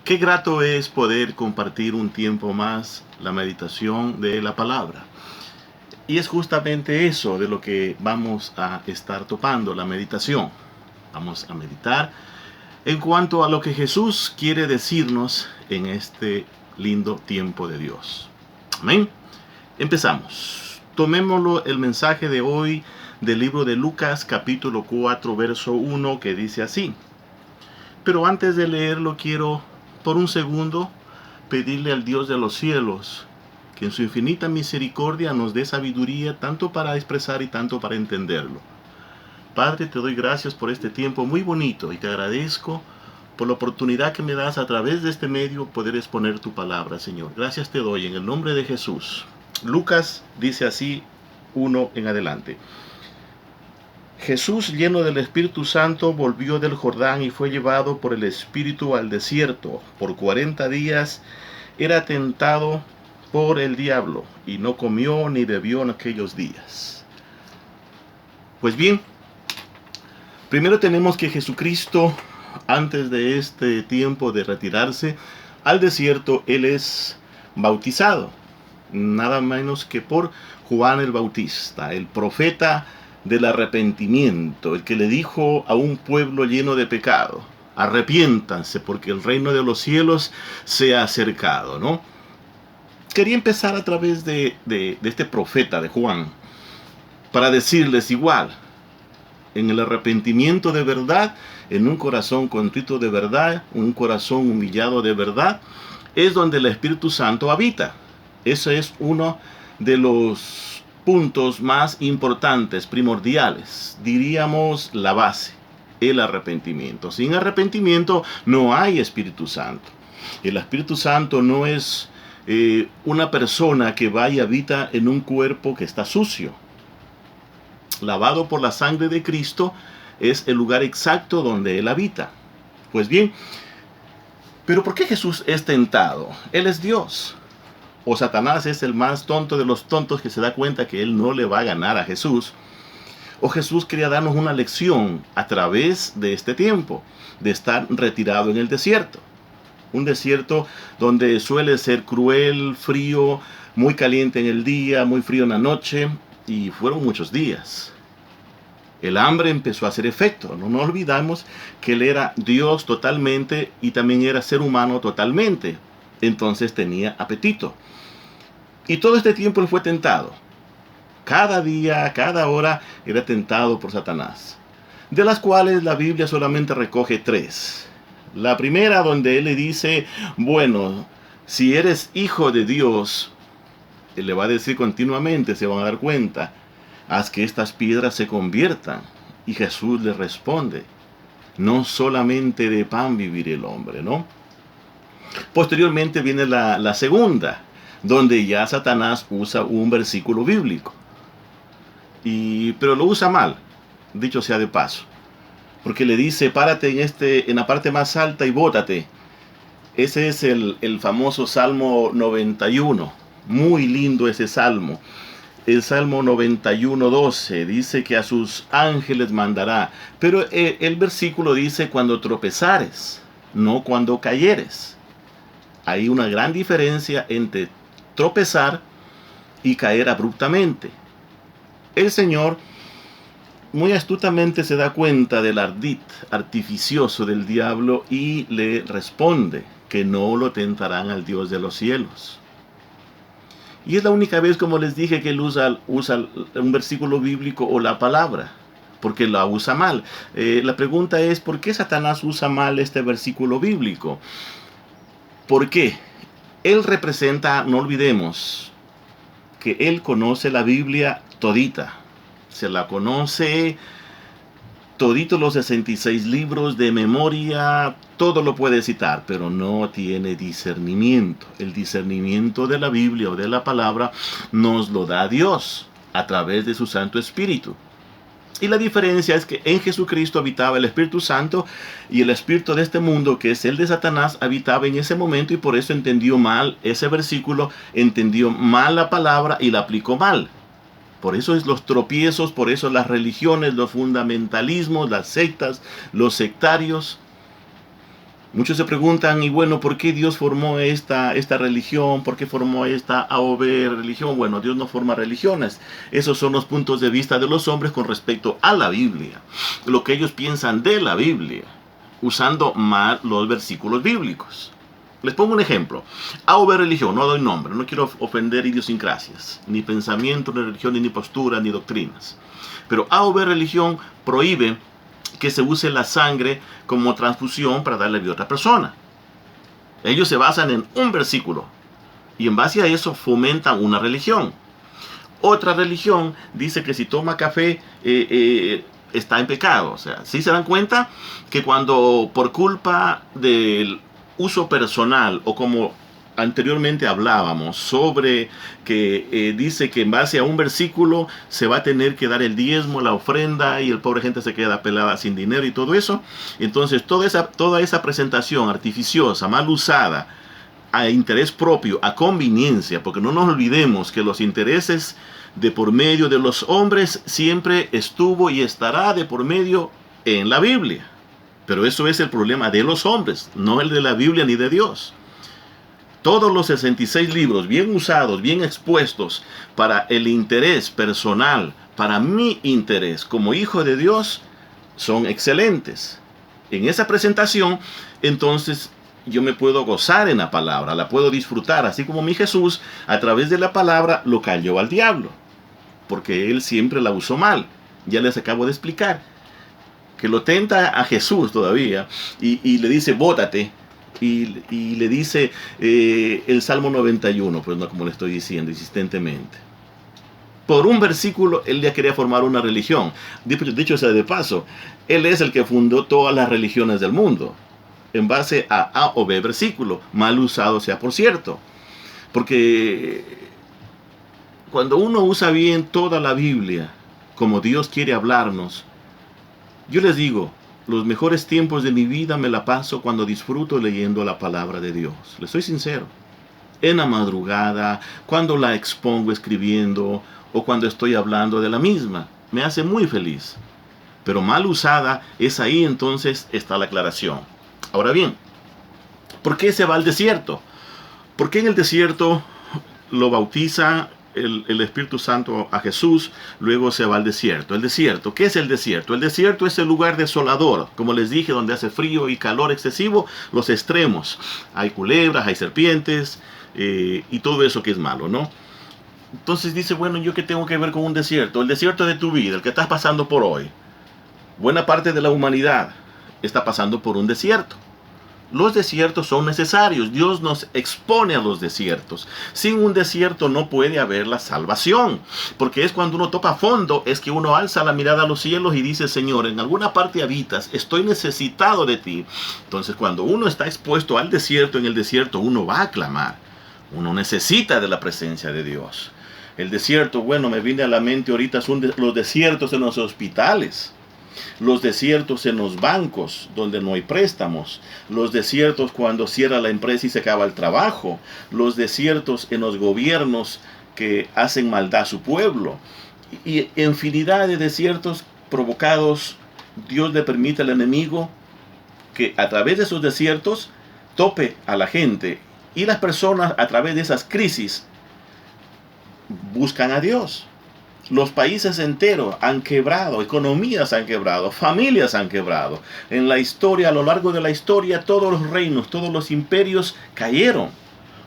Qué grato es poder compartir un tiempo más la meditación de la palabra. Y es justamente eso de lo que vamos a estar topando, la meditación. Vamos a meditar en cuanto a lo que Jesús quiere decirnos en este lindo tiempo de Dios. Amén. Empezamos. Tomémoslo el mensaje de hoy del libro de Lucas capítulo 4 verso 1 que dice así. Pero antes de leerlo quiero por un segundo pedirle al Dios de los cielos que en su infinita misericordia nos dé sabiduría tanto para expresar y tanto para entenderlo. Padre, te doy gracias por este tiempo muy bonito y te agradezco por la oportunidad que me das a través de este medio poder exponer tu palabra, Señor. Gracias te doy en el nombre de Jesús. Lucas dice así, 1 en adelante. Jesús, lleno del Espíritu Santo, volvió del Jordán y fue llevado por el Espíritu al desierto. Por 40 días era tentado por el diablo y no comió ni bebió en aquellos días. Pues bien, primero tenemos que Jesucristo, antes de este tiempo de retirarse al desierto, Él es bautizado, nada menos que por Juan el Bautista, el profeta del arrepentimiento, el que le dijo a un pueblo lleno de pecado, arrepiéntanse porque el reino de los cielos se ha acercado, ¿no? Quería empezar a través de este profeta de Juan, para decirles igual, en el arrepentimiento de verdad, en un corazón contrito de verdad, un corazón humillado de verdad, es donde el Espíritu Santo habita. Ese es uno de los puntos más importantes, primordiales, diríamos la base, el arrepentimiento. Sin arrepentimiento no hay Espíritu Santo. El Espíritu Santo no es una persona que va y habita en un cuerpo que está sucio. Lavado por la sangre de Cristo es el lugar exacto donde Él habita. Pues bien, ¿pero por qué Jesús es tentado? Él es Dios. O Satanás es el más tonto de los tontos que se da cuenta que él no le va a ganar a Jesús. O Jesús quería darnos una lección a través de este tiempo, de estar retirado en el desierto. Un desierto donde suele ser cruel, frío, muy caliente en el día, muy frío en la noche, y fueron muchos días. El hambre empezó a hacer efecto. No nos olvidamos que él era Dios totalmente y también era ser humano totalmente. Entonces tenía apetito. Y todo este tiempo él fue tentado. Cada día, cada hora era tentado por Satanás. De las cuales la Biblia solamente recoge 3. La primera donde él le dice, bueno, si eres hijo de Dios, él le va a decir continuamente, se van a dar cuenta, haz que estas piedras se conviertan. Y Jesús le responde, no solamente de pan vivirá el hombre, ¿no? Posteriormente viene la segunda, donde ya Satanás usa un versículo bíblico. Pero lo usa mal, dicho sea de paso. Porque le dice, párate en la parte más alta y bótate. Ese es el famoso Salmo 91. Muy lindo ese salmo. El Salmo 91:12 dice que a sus ángeles mandará. Pero el versículo dice cuando tropezares, no cuando cayeres. Hay una gran diferencia entre tropezar y caer abruptamente. El Señor muy astutamente se da cuenta del ardid artificioso del diablo y le responde que no lo tentarán al Dios de los cielos. Y es la única vez, como les dije, que él usa un versículo bíblico o la palabra, porque la usa mal. La pregunta es, ¿por qué Satanás usa mal este versículo bíblico? ¿Por qué? Él representa, no olvidemos, que él conoce la Biblia todita. Se la conoce todito los 66 libros de memoria, todo lo puede citar, pero no tiene discernimiento. El discernimiento de la Biblia o de la palabra nos lo da Dios a través de su Santo Espíritu. Y la diferencia es que en Jesucristo habitaba el Espíritu Santo y el espíritu de este mundo, que es el de Satanás, habitaba en ese momento y por eso entendió mal ese versículo, entendió mal la palabra y la aplicó mal. Por eso es los tropiezos, por eso las religiones, los fundamentalismos, las sectas, los sectarios. Muchos se preguntan, y bueno, ¿por qué Dios formó esta religión? ¿Por qué formó esta A o B religión? Bueno, Dios no forma religiones. Esos son los puntos de vista de los hombres con respecto a la Biblia. Lo que ellos piensan de la Biblia, usando mal los versículos bíblicos. Les pongo un ejemplo. A o B religión, no doy nombre, no quiero ofender idiosincrasias, ni pensamiento, ni religión, ni postura, ni doctrinas. Pero A o B religión prohíbe que se use la sangre como transfusión para darle vida a otra persona. Ellos se basan en un versículo y en base a eso fomentan una religión. Otra religión dice que si toma café está en pecado. O sea, ¿sí se dan cuenta que cuando por culpa del uso personal, o como anteriormente hablábamos sobre que dice que en base a un versículo se va a tener que dar el diezmo, la ofrenda, y el pobre gente se queda pelada sin dinero y todo eso? Entonces toda esa presentación artificiosa, mal usada, a interés propio, a conveniencia, porque no nos olvidemos que los intereses de por medio de los hombres siempre estuvo y estará de por medio en la Biblia. Pero eso es el problema de los hombres, no el de la Biblia ni de Dios. Todos los 66 libros bien usados, bien expuestos para el interés personal, para mi interés como hijo de Dios, son excelentes. En esa presentación, entonces, yo me puedo gozar en la palabra, la puedo disfrutar, así como mi Jesús, a través de la palabra, lo cayó al diablo, porque él siempre la usó mal. Ya les acabo de explicar que lo tenta a Jesús todavía y le dice, bótate. Y le dice el Salmo 91, pues no como le estoy diciendo insistentemente. Por un versículo, él ya quería formar una religión. Dicho sea de paso, él es el que fundó todas las religiones del mundo, en base a o B versículo, mal usado sea por cierto. Porque cuando uno usa bien toda la Biblia, como Dios quiere hablarnos, yo les digo, los mejores tiempos de mi vida me la paso cuando disfruto leyendo la palabra de Dios. Les soy sincero. En la madrugada, cuando la expongo escribiendo, o cuando estoy hablando de la misma. Me hace muy feliz. Pero mal usada, es ahí entonces está la aclaración. Ahora bien, ¿por qué se va al desierto? ¿Por qué en el desierto lo bautiza el Espíritu Santo a Jesús, luego se va al desierto? El desierto, ¿qué es el desierto? El desierto es el lugar desolador, como les dije, donde hace frío y calor excesivo, los extremos. Hay culebras, hay serpientes y todo eso que es malo, ¿no? Entonces dice, bueno, ¿yo qué tengo que ver con un desierto? El desierto de tu vida, el que estás pasando por hoy. Buena parte de la humanidad está pasando por un desierto. Los desiertos son necesarios. Dios nos expone a los desiertos. Sin un desierto no puede haber la salvación. Porque es cuando uno toca fondo, es que uno alza la mirada a los cielos y dice, Señor, en alguna parte habitas, estoy necesitado de ti. Entonces cuando uno está expuesto al desierto, en el desierto uno va a clamar. Uno necesita de la presencia de Dios. El desierto, bueno, me viene a la mente ahorita, son los desiertos en los hospitales. Los desiertos en los bancos donde no hay préstamos, los desiertos cuando cierra la empresa y se acaba el trabajo, los desiertos en los gobiernos que hacen maldad a su pueblo, y infinidad de desiertos provocados. Dios le permite al enemigo que a través de esos desiertos tope a la gente, y las personas a través de esas crisis buscan a Dios. Los países enteros han quebrado, economías han quebrado, familias han quebrado. En la historia, a lo largo de la historia, todos los reinos, todos los imperios cayeron.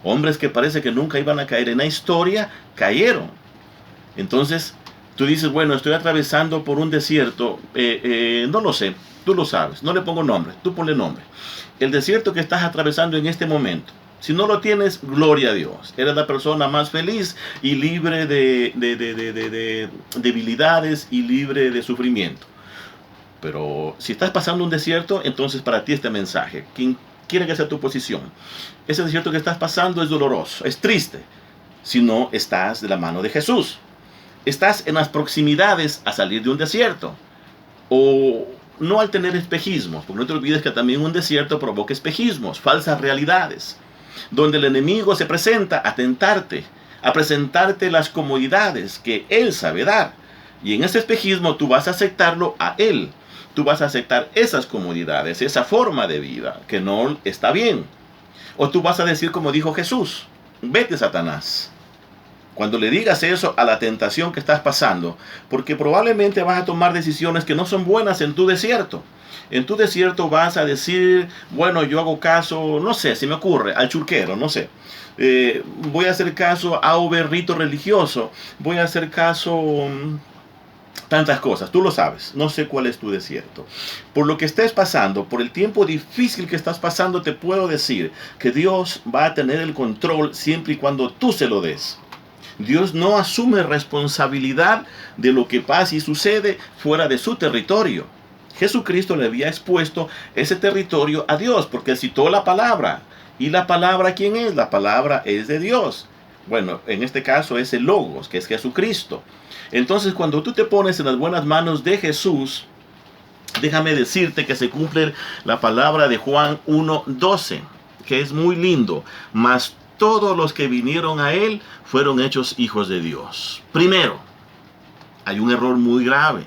Hombres que parece que nunca iban a caer en la historia, cayeron. Entonces, tú dices, bueno, estoy atravesando por un desierto, no lo sé, tú lo sabes, no le pongo nombre, tú ponle nombre. El desierto que estás atravesando en este momento, si no lo tienes, gloria a Dios. Eres la persona más feliz y libre de debilidades y libre de sufrimiento. Pero si estás pasando un desierto, entonces para ti este mensaje. Quien quiera que sea tu posición. Ese desierto que estás pasando es doloroso, es triste. Si no estás de la mano de Jesús. Estás en las proximidades a salir de un desierto. O no al tener espejismos. Porque no te olvides que también un desierto provoca espejismos, falsas realidades, donde el enemigo se presenta a tentarte, a presentarte las comodidades que él sabe dar. Y en ese espejismo tú vas a aceptarlo a él. tú vas a aceptar esas comodidades, esa forma de vida que no está bien. O tú vas a decir como dijo Jesús, vete, Satanás. Cuando le digas eso a la tentación que estás pasando, porque probablemente vas a tomar decisiones que no son buenas en tu desierto. En tu desierto vas a decir, bueno, yo hago caso, no sé, si me ocurre, al churquero, no sé. Voy a hacer caso a un rito religioso, voy a hacer caso tantas cosas, tú lo sabes, no sé cuál es tu desierto. Por lo que estés pasando, por el tiempo difícil que estás pasando, te puedo decir que Dios va a tener el control siempre y cuando tú se lo des. Dios no asume responsabilidad de lo que pasa y sucede fuera de su territorio. Jesucristo le había expuesto ese territorio a Dios porque él citó la palabra. ¿Y la palabra quién es? La palabra es de Dios. Bueno, en este caso es el Logos, que es Jesucristo. Entonces, cuando tú te pones en las buenas manos de Jesús, déjame decirte que se cumple la palabra de Juan 1:12, que es muy lindo. Mas todos los que vinieron a él fueron hechos hijos de Dios. Primero, hay un error muy grave.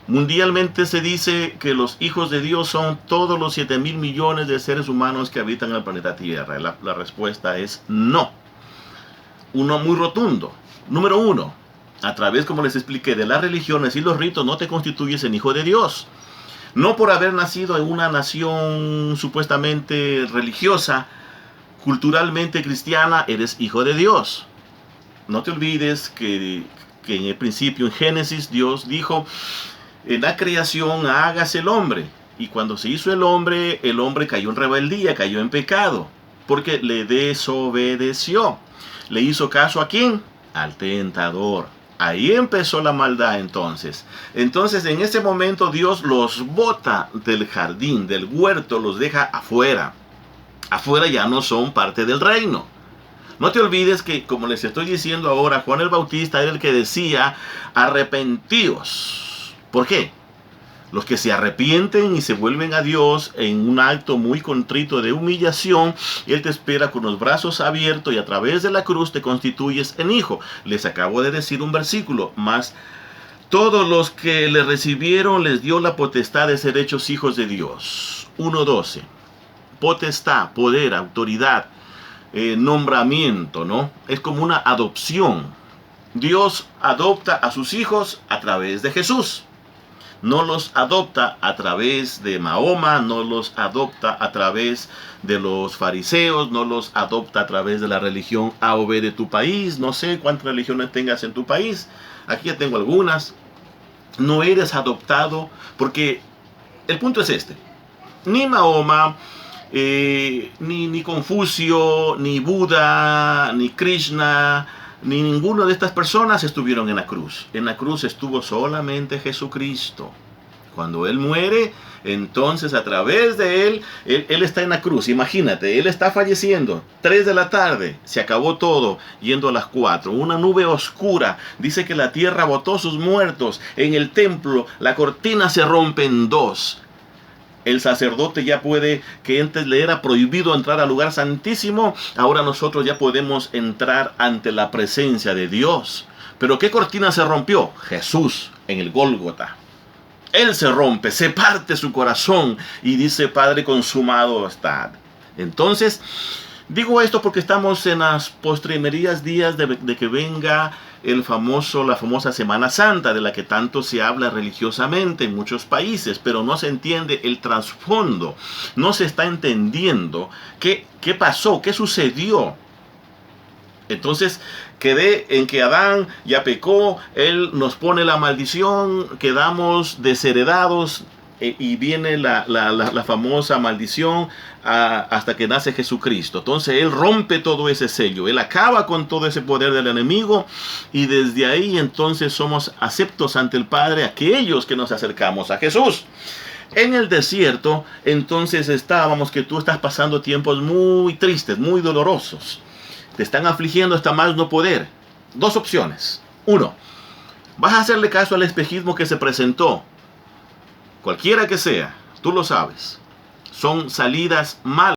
Mundialmente se dice que los hijos de Dios son todos los 7.000 millones de seres humanos que habitan el planeta Tierra. La respuesta es no. Uno muy rotundo. Número uno, a través, como les expliqué, de las religiones y los ritos no te constituyes en hijo de Dios. No por haber nacido en una nación supuestamente religiosa, culturalmente cristiana, eres hijo de Dios. No te olvides que en el principio, en Génesis, Dios dijo, en la creación hágase el hombre. Y cuando se hizo el hombre cayó en rebeldía, cayó en pecado, porque le desobedeció. ¿Le hizo caso a quién? Al tentador. Ahí empezó la maldad entonces. Entonces en ese momento Dios los bota del jardín, del huerto, los deja afuera. Afuera ya no son parte del reino. No te olvides que, como les estoy diciendo ahora, Juan el Bautista era el que decía, arrepentíos. ¿Por qué? Los que se arrepienten y se vuelven a Dios en un acto muy contrito de humillación, Él te espera con los brazos abiertos y a través de la cruz te constituyes en hijo. Les acabo de decir un versículo, más todos los que le recibieron les dio la potestad de ser hechos hijos de Dios. 1:12. Potestad, poder, autoridad, nombramiento, ¿no? Es como una adopción. Dios adopta a sus hijos a través de Jesús. No los adopta a través de Mahoma, no los adopta a través de los fariseos, no los adopta a través de la religión A o B de tu país. No sé cuántas religiones tengas en tu país. Aquí ya tengo algunas. No eres adoptado porque el punto es este. Ni Mahoma, ni Confucio, ni Buda, ni Krishna, ni ninguna de estas personas estuvieron en la cruz. En la cruz estuvo solamente Jesucristo. Cuando Él muere, entonces a través de Él está en la cruz. Imagínate, Él está falleciendo. 3 de la tarde, se acabó todo, yendo a las 4. Una nube oscura. Dice que la tierra botó sus muertos. En el templo, la cortina se rompe en 2. El sacerdote ya puede, que antes le era prohibido entrar al lugar santísimo, ahora nosotros ya podemos entrar ante la presencia de Dios. ¿Pero qué cortina se rompió? Jesús en el Gólgota. Él se rompe, se parte su corazón y dice, Padre, consumado está. Entonces, digo esto porque estamos en las postrimerías días de que venga la famosa Semana Santa, de la que tanto se habla religiosamente en muchos países, pero no se entiende el trasfondo, no se está entendiendo qué pasó, qué sucedió. Entonces quedé en que Adán ya pecó, él nos pone la maldición, quedamos desheredados y viene la famosa maldición hasta que nace Jesucristo. Entonces Él rompe todo ese sello, Él acaba con todo ese poder del enemigo y desde ahí entonces somos aceptos ante el Padre aquellos que nos acercamos a Jesús. En el desierto entonces estábamos que tú estás pasando tiempos muy tristes, muy dolorosos. Te están afligiendo hasta más no poder. 2 opciones. 1. Vas a hacerle caso al espejismo que se presentó. Cualquiera que sea, tú lo sabes. Son salidas malas.